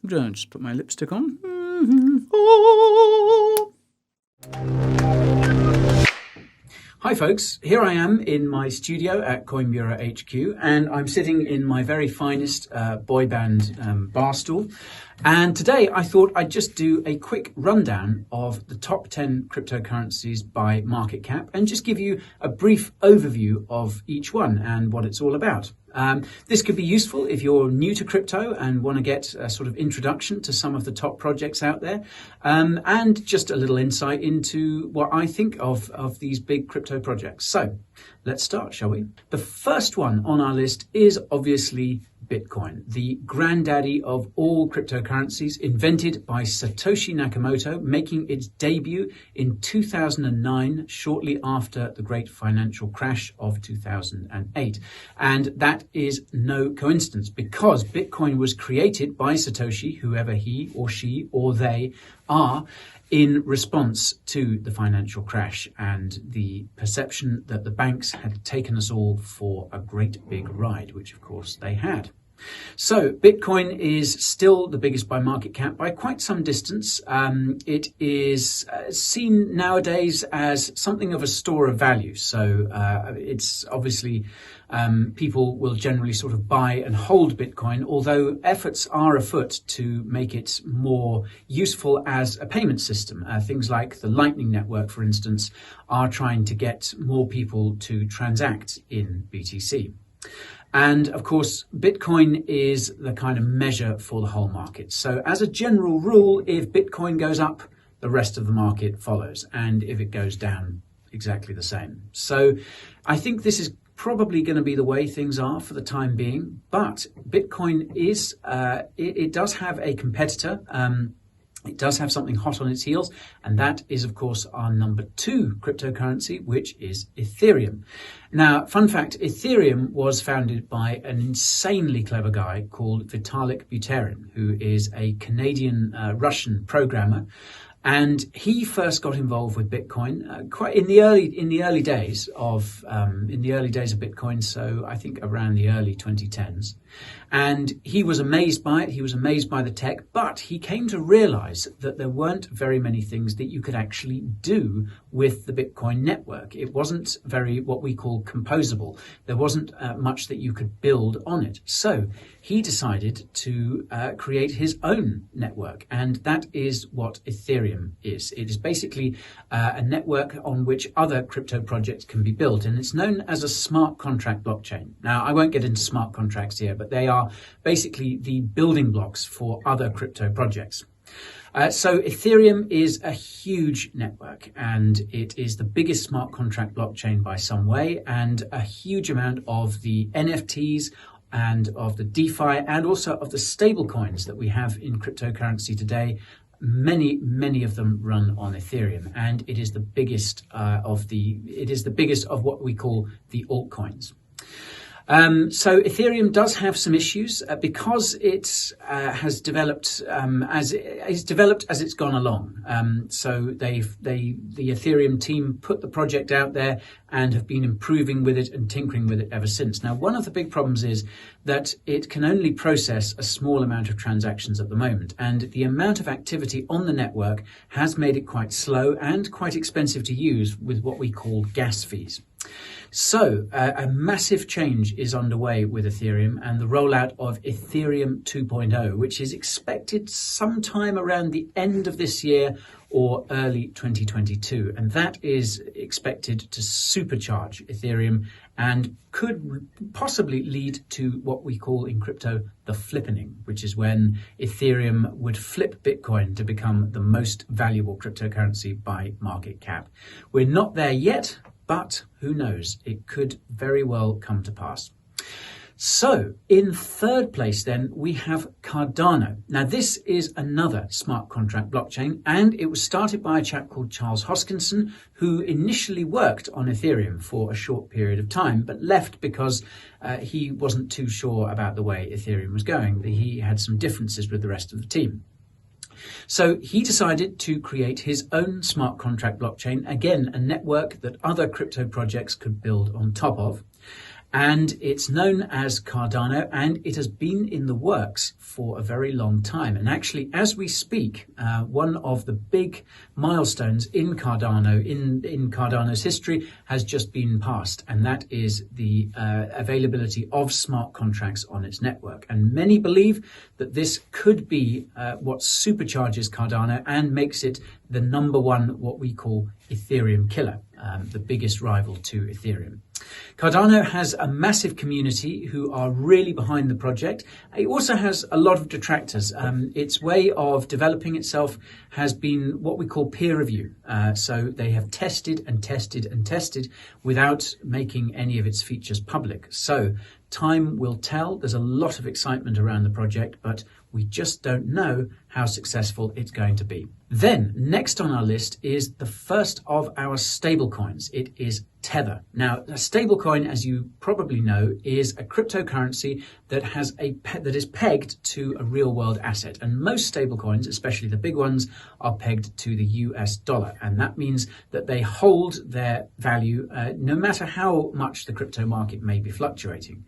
I'm going to just put my lipstick on. Hi folks, here I am in my studio at Coin Bureau HQ, and I'm sitting in my very finest boy band bar stool. And today I thought I'd just do a quick rundown of the top 10 cryptocurrencies by market cap and just give you a brief overview of each one and what it's all about. This could be useful if you're new to crypto and want to get a sort of introduction to some of the top projects out there, and just a little insight into what I think of these big crypto projects. So let's start, shall we? The first one on our list is obviously Bitcoin, the granddaddy of all cryptocurrencies, invented by Satoshi Nakamoto, making its debut in 2009, shortly after the great financial crash of 2008. And that is no coincidence, because Bitcoin was created by Satoshi, whoever he or she or they are, in response to the financial crash and the perception that the banks had taken us all for a great big ride, which of course they had. So Bitcoin is still the biggest by market cap by quite some distance. It is seen nowadays as something of a store of value. So it's obviously people will generally sort of buy and hold Bitcoin, although efforts are afoot to make it more useful as a payment system. Things like the Lightning Network, for instance, are trying to get more people to transact in BTC. And of course, Bitcoin is the kind of measure for the whole market. So as a general rule, if Bitcoin goes up, the rest of the market follows. And if it goes down, exactly the same. So I think this is probably going to be the way things are for the time being. But Bitcoin is, it does have a competitor. It does have something hot on its heels, and that is, of course, our number 2 cryptocurrency, which is Ethereum. Now, fun fact, Ethereum was founded by an insanely clever guy called Vitalik Buterin, who is a Canadian Russian programmer. And he first got involved with Bitcoin quite in the early days of Bitcoin. So I think around the early 2010s, and he was amazed by it. He was amazed by the tech, but he came to realize that there weren't very many things that you could actually do with the Bitcoin network. It wasn't very what we call composable. There wasn't much that you could build on it. So he decided to create his own network, and that is what Ethereum is. It is basically a network on which other crypto projects can be built, and it's known as a smart contract blockchain. Now, I won't get into smart contracts here, but they are basically the building blocks for other crypto projects. So Ethereum is a huge network, and it is the biggest smart contract blockchain by some way, and a huge amount of the NFTs and of the DeFi and also of the stable coins that we have in cryptocurrency today, many of them run on Ethereum, and it is the biggest of what we call the altcoins. So Ethereum does have some issues because it has developed as it's gone along. So the Ethereum team put the project out there and have been improving with it and tinkering with it ever since. Now, one of the big problems is that it can only process a small amount of transactions at the moment, and the amount of activity on the network has made it quite slow and quite expensive to use with what we call gas fees. So a massive change is underway with Ethereum and the rollout of Ethereum 2.0, which is expected sometime around the end of this year or early 2022. And that is expected to supercharge Ethereum and could possibly lead to what we call in crypto the flippening, which is when Ethereum would flip Bitcoin to become the most valuable cryptocurrency by market cap. We're not there yet, but who knows? It could very well come to pass. So in third place then we have Cardano. Now this is another smart contract blockchain, and it was started by a chap called Charles Hoskinson, who initially worked on Ethereum for a short period of time, but left because he wasn't too sure about the way Ethereum was going. He had some differences with the rest of the team. So he decided to create his own smart contract blockchain, again, a network that other crypto projects could build on top of. And it's known as Cardano, and it has been in the works for a very long time. And actually, as we speak, one of the big milestones in Cardano, in Cardano's history, has just been passed, and that is the availability of smart contracts on its network. And many believe that this could be what supercharges Cardano and makes it the number one, what we call Ethereum killer, the biggest rival to Ethereum. Cardano has a massive community who are really behind the project. It also has a lot of detractors. Its way of developing itself has been what we call peer review. So they have tested and tested and tested without making any of its features public. So time will tell. There's a lot of excitement around the project, but we just don't know how successful it's going to be. Then, next on our list is the first of our stablecoins. It is Tether. Now, a stablecoin, as you probably know, is a cryptocurrency that is pegged to a real-world asset. And most stablecoins, especially the big ones, are pegged to the US dollar. And that means that they hold their value no matter how much the crypto market may be fluctuating.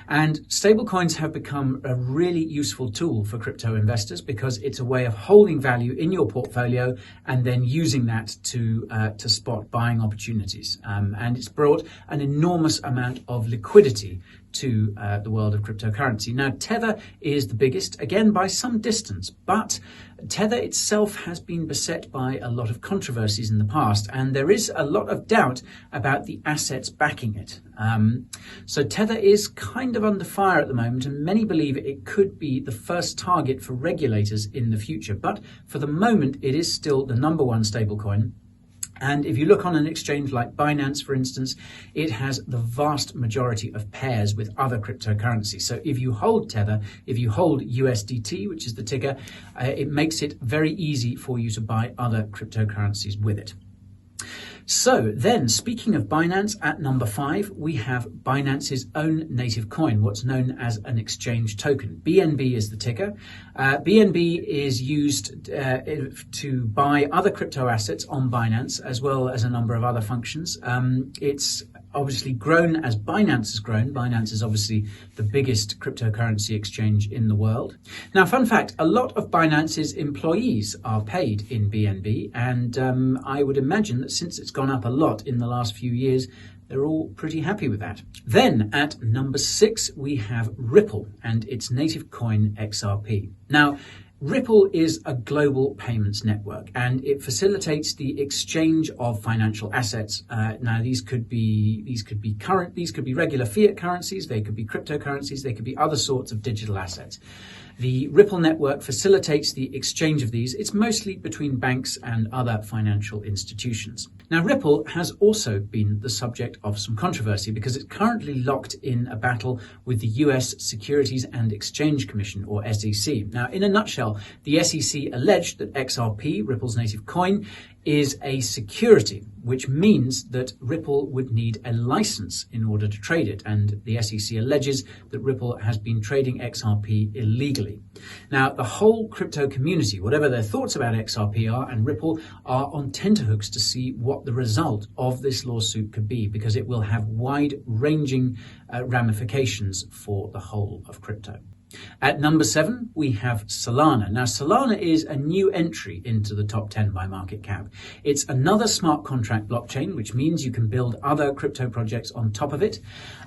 And stablecoins have become a really useful tool for crypto investors because it's a way of holding value in your portfolio and then using that to spot buying opportunities. And it's brought an enormous amount of liquidity to the world of cryptocurrency. Now, Tether is the biggest, again, by some distance, but Tether itself has been beset by a lot of controversies in the past, and there is a lot of doubt about the assets backing it. So Tether is kind of under fire at the moment, and many believe it could be the first target for regulators in the future. But for the moment, it is still the number one stablecoin. And if you look on an exchange like Binance, for instance, it has the vast majority of pairs with other cryptocurrencies. So if you hold Tether, if you hold USDT, which is the ticker, it makes it very easy for you to buy other cryptocurrencies with it. So then, speaking of Binance, at number 5, we have Binance's own native coin, what's known as an exchange token. BNB is the ticker. BNB is used to buy other crypto assets on Binance, as well as a number of other functions. It's obviously grown as Binance has grown. Binance is obviously the biggest cryptocurrency exchange in the world. Now, fun fact, a lot of Binance's employees are paid in BNB, and I would imagine that since it's gone up a lot in the last few years, they're all pretty happy with that. Then at number 6, we have Ripple and its native coin XRP. Now, Ripple is a global payments network, and it facilitates the exchange of financial assets. Now, these could be regular fiat currencies, they could be cryptocurrencies, they could be other sorts of digital assets. The Ripple network facilitates the exchange of these. It's mostly between banks and other financial institutions. Now, Ripple has also been the subject of some controversy because it's currently locked in a battle with the US Securities and Exchange Commission, or SEC. Now, in a nutshell, the SEC alleged that XRP, Ripple's native coin, is a security, which means that Ripple would need a license in order to trade it. And the SEC alleges that Ripple has been trading XRP illegally. Now, the whole crypto community, whatever their thoughts about XRP are and Ripple, are on tenterhooks to see what the result of this lawsuit could be, because it will have wide-ranging ramifications for the whole of crypto. At number 7, we have Solana. Now, Solana is a new entry into the top 10 by market cap. It's another smart contract blockchain, which means you can build other crypto projects on top of it.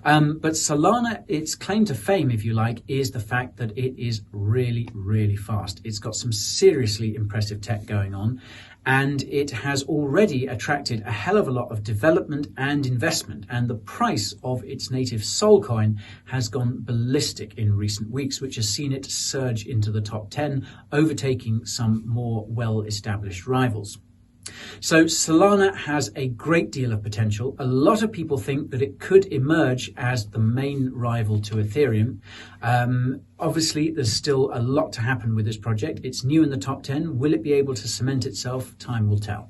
But Solana, its claim to fame, if you like, is the fact that it is really, really fast. It's got some seriously impressive tech going on, and it has already attracted a hell of a lot of development and investment. And the price of its native Sol coin has gone ballistic in recent weeks, which has seen it surge into the top 10, overtaking some more well-established rivals. So Solana has a great deal of potential. A lot of people think that it could emerge as the main rival to Ethereum. Obviously, there's still a lot to happen with this project. It's new in the top 10. Will it be able to cement itself? Time will tell.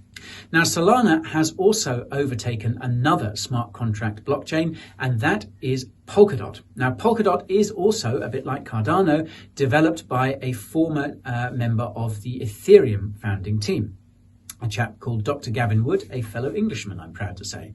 Now, Solana has also overtaken another smart contract blockchain, and that is Polkadot. Now, Polkadot is also, a bit like Cardano, developed by a former member of the Ethereum founding team. a chap called Dr. Gavin Wood, a fellow Englishman, I'm proud to say.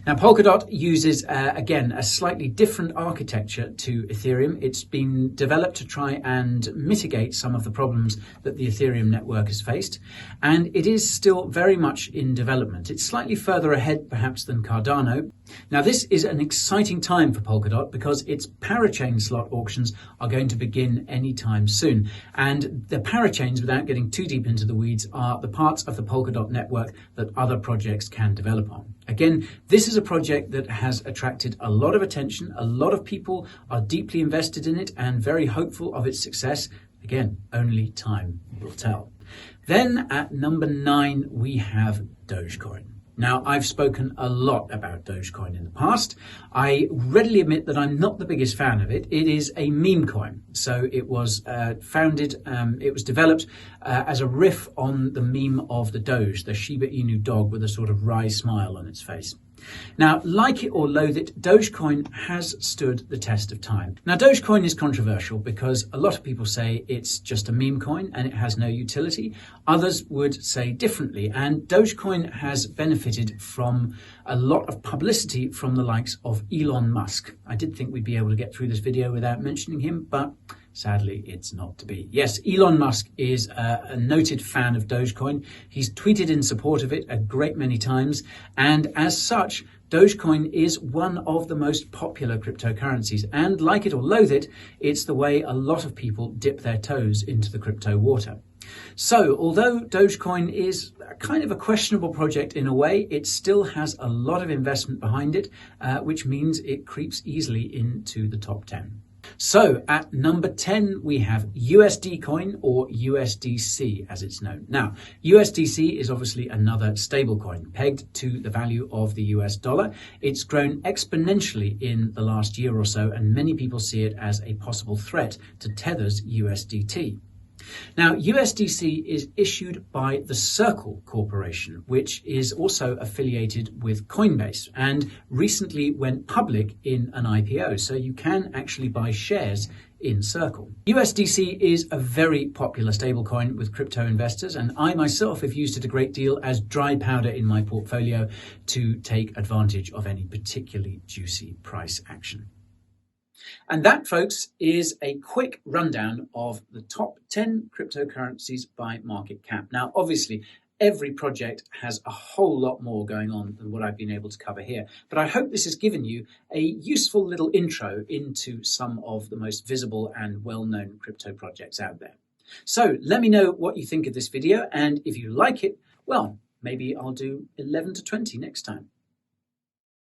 Now, Polkadot uses, again, a slightly different architecture to Ethereum. It's been developed to try and mitigate some of the problems that the Ethereum network has faced, and it is still very much in development. It's slightly further ahead, perhaps, than Cardano. Now, this is an exciting time for Polkadot because its parachain slot auctions are going to begin anytime soon. And the parachains, without getting too deep into the weeds, are the parts of the Polkadot network that other projects can develop on. Again, this is a project that has attracted a lot of attention. A lot of people are deeply invested in it and very hopeful of its success. Again, only time will tell. Then at number 9, we have Dogecoin. Now, I've spoken a lot about Dogecoin in the past. I readily admit that I'm not the biggest fan of it. It is a meme coin. So it was it was developed as a riff on the meme of the Doge, the Shiba Inu dog with a sort of wry smile on its face. Now, like it or loathe it, Dogecoin has stood the test of time. Now, Dogecoin is controversial because a lot of people say it's just a meme coin and it has no utility. Others would say differently, and Dogecoin has benefited from a lot of publicity from the likes of Elon Musk. I did think we'd be able to get through this video without mentioning him, but sadly, it's not to be. Yes, Elon Musk is a noted fan of Dogecoin. He's tweeted in support of it a great many times. And as such, Dogecoin is one of the most popular cryptocurrencies. And like it or loathe it, it's the way a lot of people dip their toes into the crypto water. So, although Dogecoin is kind of a questionable project in a way, it still has a lot of investment behind it, which means it creeps easily into the top 10. So at number 10, we have USD coin, or USDC as it's known. Now, USDC is obviously another stablecoin pegged to the value of the US dollar. It's grown exponentially in the last year or so, and many people see it as a possible threat to Tether's USDT. Now, USDC is issued by the Circle Corporation, which is also affiliated with Coinbase and recently went public in an IPO. So you can actually buy shares in Circle. USDC is a very popular stablecoin with crypto investors, and I myself have used it a great deal as dry powder in my portfolio to take advantage of any particularly juicy price action. And that, folks, is a quick rundown of the top 10 cryptocurrencies by market cap. Now, obviously, every project has a whole lot more going on than what I've been able to cover here. But I hope this has given you a useful little intro into some of the most visible and well-known crypto projects out there. So let me know what you think of this video. And if you like it, well, maybe I'll do 11 to 20 next time.